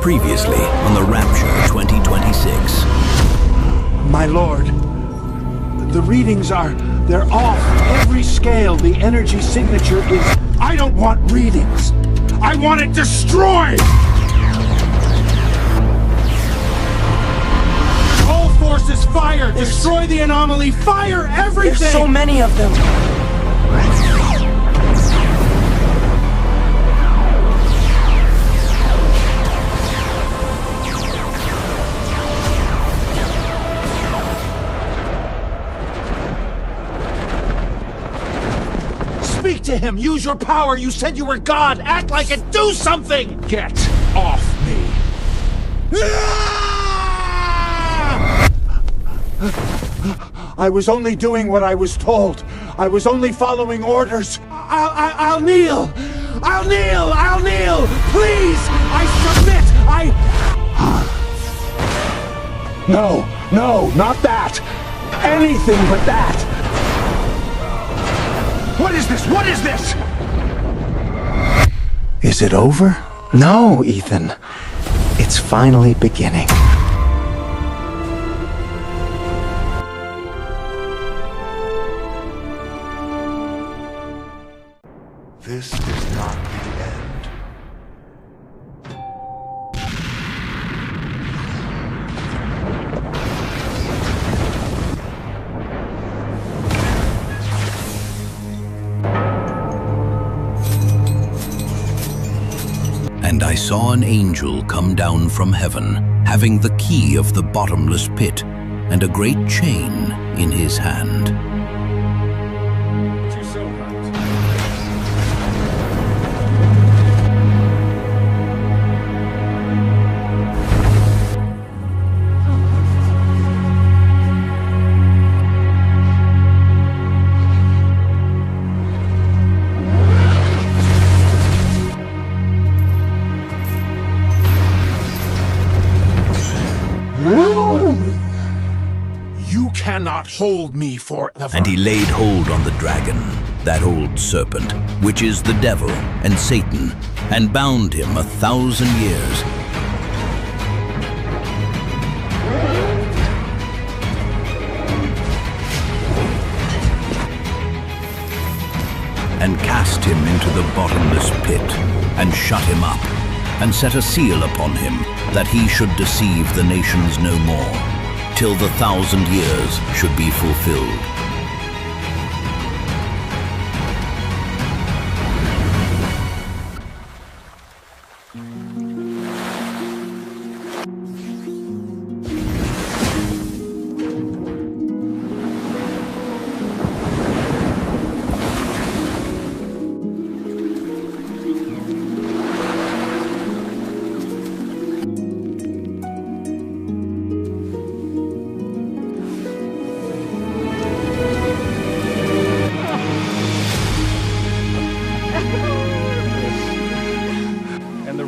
Previously on the Rapture 2026. My lord, the readings they're off. Every scale, the energy signature is... I don't want readings. I want it destroyed! All forces fire! Destroy the anomaly! Fire everything! There's so many of them! Speak to him! Use your power! You said you were God! Act like it! Do something! Get off me! I was only doing what I was told. I was only following orders. I'll kneel! I'll kneel! I'll kneel! Please! I submit! No, not that! Anything but that! What is this? What is this? Is it over? No, Ethan. It's finally beginning. This is not the end. And I saw an angel come down from heaven, having the key of the bottomless pit, and a great chain in his hand. You cannot hold me forever. And he laid hold on the dragon, that old serpent, which is the devil and Satan, and bound him 1,000 years. And cast him into the bottomless pit, and shut him up, and set a seal upon him, that he should deceive the nations no more, till the 1,000 years should be fulfilled.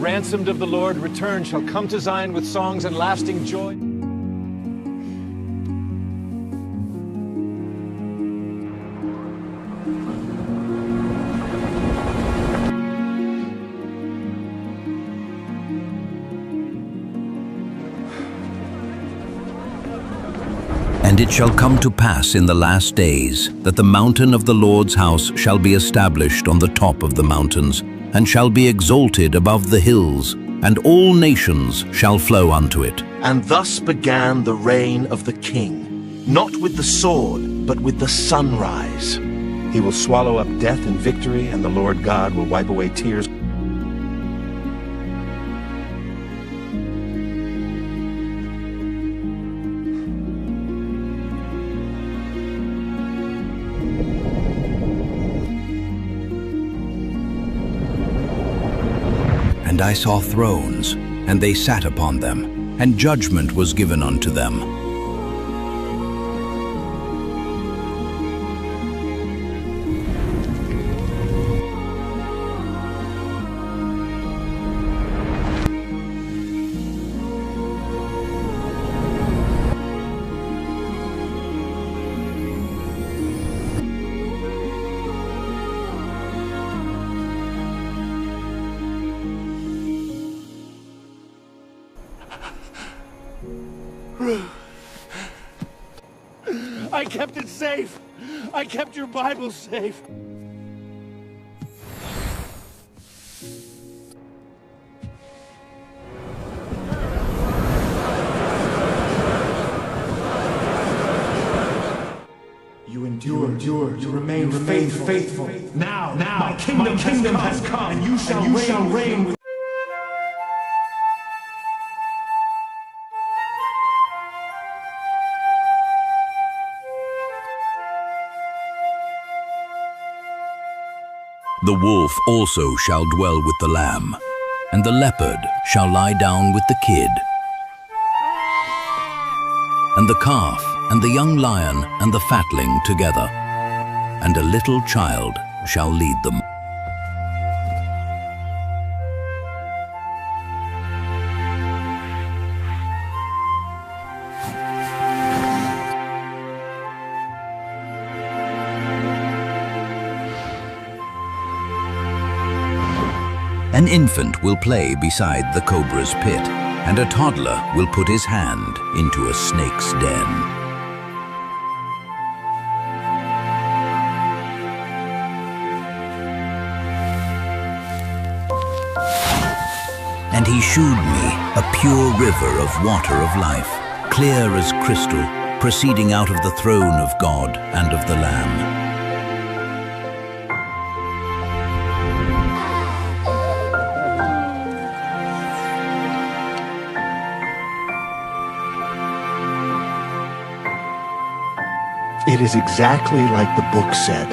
Ransomed of the Lord return shall come to Zion with songs and lasting joy. And it shall come to pass in the last days that the mountain of the Lord's house shall be established on the top of the mountains, and shall be exalted above the hills, and all nations shall flow unto it. And thus began the reign of the king, not with the sword, but with the sunrise. He will swallow up death in victory, and the Lord God will wipe away tears. And I saw thrones, and they sat upon them, and judgment was given unto them. I kept it safe. I kept your Bible safe. You endure, you remain faithful. Now, my kingdom has come, and you shall reign with. The wolf also shall dwell with the lamb, and the leopard shall lie down with the kid, and the calf, and the young lion, and the fatling together, and a little child shall lead them. An infant will play beside the cobra's pit, and a toddler will put his hand into a snake's den. And he shewed me a pure river of water of life, clear as crystal, proceeding out of the throne of God and of the Lamb. It is exactly like the book said.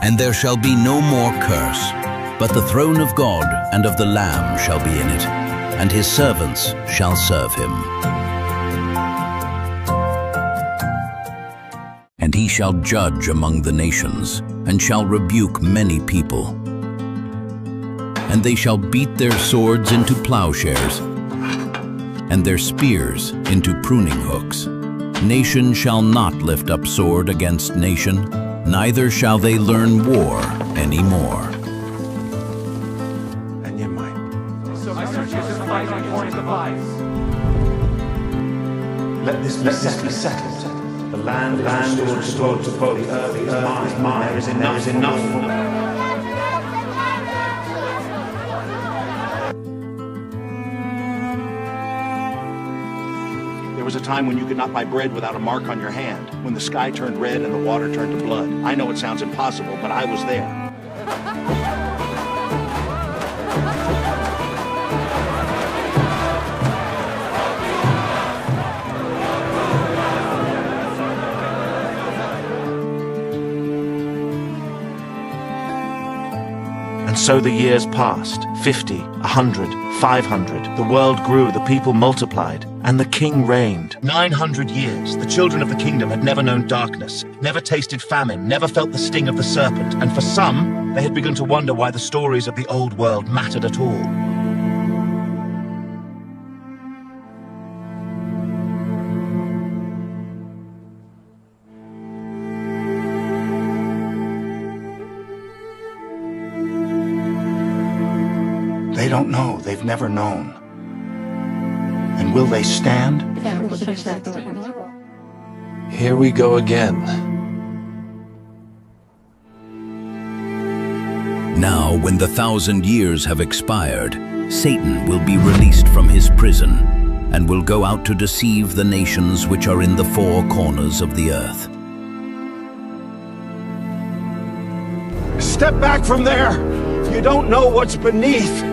And there shall be no more curse, but the throne of God and of the Lamb shall be in it, and his servants shall serve him. And he shall judge among the nations, and shall rebuke many people. And they shall beat their swords into plowshares, and their spears into pruning hooks. Nation shall not lift up sword against nation, neither shall they learn war any more. And you might. So I search this fight on point device. Let this be settled. The land is restored to both. The earth is mine. There is enough for. There was a time when you could not buy bread without a mark on your hand, when the sky turned red and the water turned to blood. I know it sounds impossible, but I was there. And so the years passed, 50, 100, 500. The world grew, the people multiplied, and the king reigned. 900 years. The children of the kingdom had never known darkness, never tasted famine, never felt the sting of the serpent. And for some, they had begun to wonder why the stories of the old world mattered at all. They don't know. They've never known. And will they stand? Here we go again. Now, when the 1,000 years have expired, Satan will be released from his prison and will go out to deceive the nations which are in the four corners of the earth. Step back from there! You don't know what's beneath!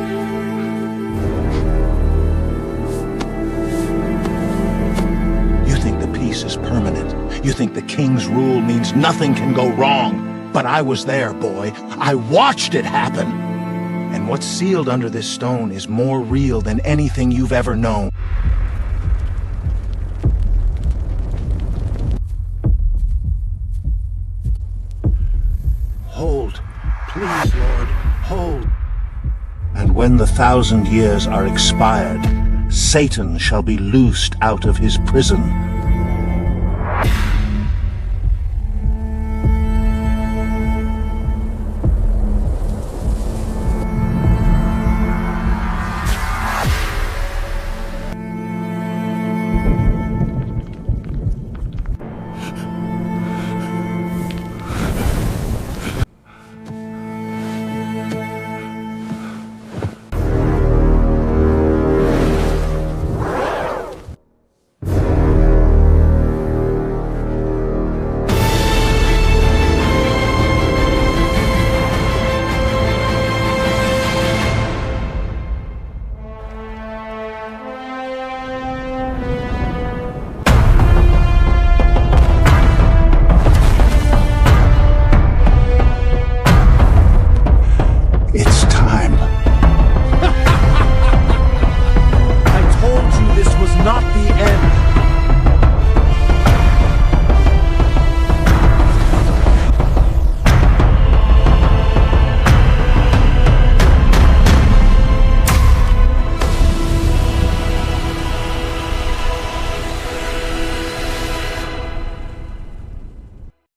Is permanent. You think the king's rule means nothing can go wrong. But I was there, boy. I watched it happen. And what's sealed under this stone is more real than anything you've ever known. Hold. Please, Lord, hold. And when the 1,000 years are expired, Satan shall be loosed out of his prison.